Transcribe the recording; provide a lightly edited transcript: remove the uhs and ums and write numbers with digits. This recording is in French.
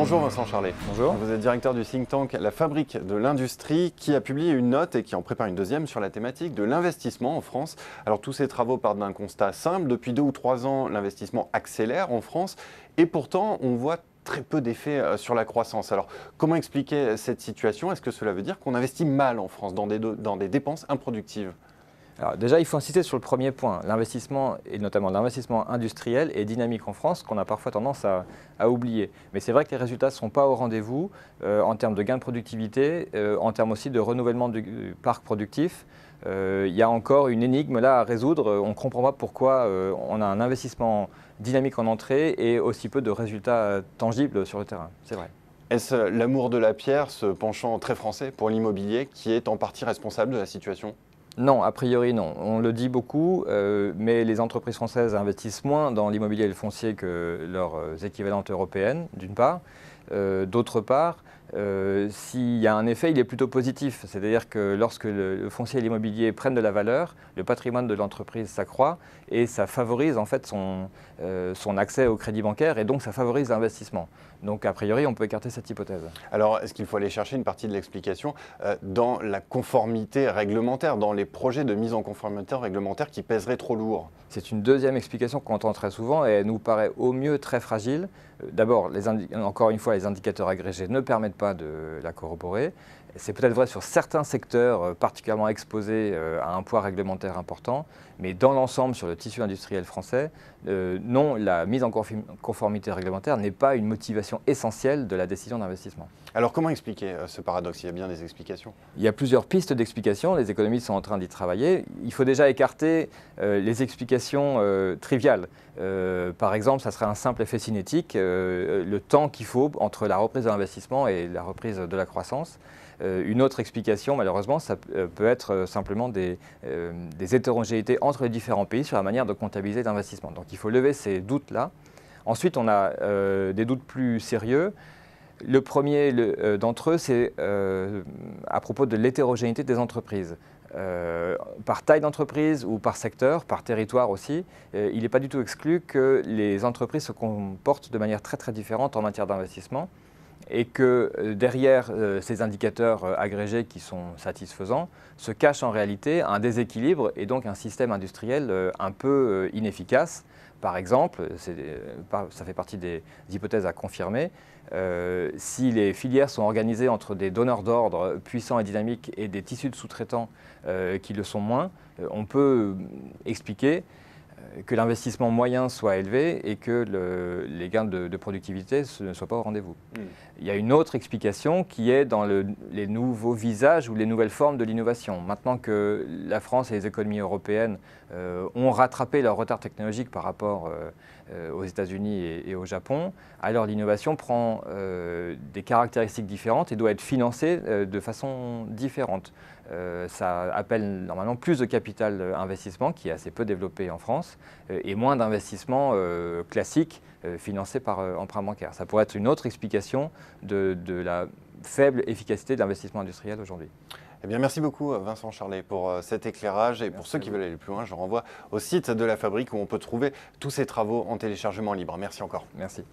Bonjour Vincent Charlet. Bonjour. Vous êtes directeur du think tank La Fabrique de l'Industrie qui a publié une note et qui en prépare une deuxième sur la thématique de l'investissement en France. Alors tous ces travaux partent d'un constat simple. Depuis 2 ou 3 ans, l'investissement accélère en France et pourtant on voit très peu d'effets sur la croissance. Alors comment expliquer cette situation? Est-ce que cela veut dire qu'on investit mal en France dans des dépenses improductives? Alors déjà, il faut insister sur le premier point. L'investissement, et notamment l'investissement industriel, est dynamique en France, qu'on a parfois tendance à oublier. Mais c'est vrai que les résultats ne sont pas au rendez-vous en termes de gains de productivité, en termes aussi de renouvellement du parc productif. Il y a encore une énigme là à résoudre. On ne comprend pas pourquoi on a un investissement dynamique en entrée et aussi peu de résultats tangibles sur le terrain. C'est vrai. Est-ce l'amour de la pierre, ce penchant très français pour l'immobilier, qui est en partie responsable de la situation? Non, a priori non. On le dit beaucoup, mais les entreprises françaises investissent moins dans l'immobilier et le foncier que leurs équivalentes européennes, d'une part. D'autre part, s'il y a un effet, il est plutôt positif. C'est-à-dire que lorsque le foncier et l'immobilier prennent de la valeur, le patrimoine de l'entreprise s'accroît et ça favorise en fait son accès au crédit bancaire et donc ça favorise l'investissement. Donc a priori, on peut écarter cette hypothèse. Alors, est-ce qu'il faut aller chercher une partie de l'explication dans la conformité réglementaire, dans les projets de mise en conformité réglementaire qui pèseraient trop lourd? C'est une deuxième explication qu'on entend très souvent et elle nous paraît au mieux très fragile. D'abord, encore une fois, les indicateurs agrégés ne permettent pas de la corroborer. C'est peut-être vrai sur certains secteurs particulièrement exposés à un poids réglementaire important, mais dans l'ensemble, sur le tissu industriel français, non, la mise en conformité réglementaire n'est pas une motivation essentielle de la décision d'investissement. Alors comment expliquer ce paradoxe? Il y a bien des explications. Il y a plusieurs pistes d'explication, les économistes sont en train d'y travailler. Il faut déjà écarter les explications triviales. Par exemple, ça serait un simple effet cinétique, le temps qu'il faut entre la reprise de l'investissement et la reprise de la croissance. Une autre explication, malheureusement, ça peut être simplement des hétérogénéités entre les différents pays sur la manière de comptabiliser l'investissement. Donc il faut lever ces doutes-là. Ensuite, on a des doutes plus sérieux. Le premier d'entre eux, c'est à propos de l'hétérogénéité des entreprises. Par taille d'entreprise ou par secteur, par territoire aussi, il n'est pas du tout exclu que les entreprises se comportent de manière très très différente en matière d'investissement et que derrière ces indicateurs agrégés qui sont satisfaisants se cache en réalité un déséquilibre et donc un système industriel un peu inefficace. Par exemple, ça fait partie des hypothèses à confirmer, si les filières sont organisées entre des donneurs d'ordre puissants et dynamiques et des tissus de sous-traitants qui le sont moins, on peut expliquer que l'investissement moyen soit élevé et que les gains de productivité ne soient pas au rendez-vous. Il y a une autre explication qui est dans les nouveaux visages ou les nouvelles formes de l'innovation. Maintenant que la France et les économies européennes ont rattrapé leur retard technologique par rapport aux États-Unis et au Japon, alors l'innovation prend des caractéristiques différentes et doit être financée de façon différente. Ça appelle normalement plus de capital investissement qui est assez peu développé en France et moins d'investissement classique financé par emprunt bancaire. Ça pourrait être une autre explication de la faible efficacité de l'investissement industriel aujourd'hui. Eh bien, merci beaucoup Vincent Charlet pour cet éclairage et pour ceux qui veulent aller plus loin, je renvoie au site de La Fabrique où on peut trouver tous ces travaux en téléchargement libre. Merci encore. Merci.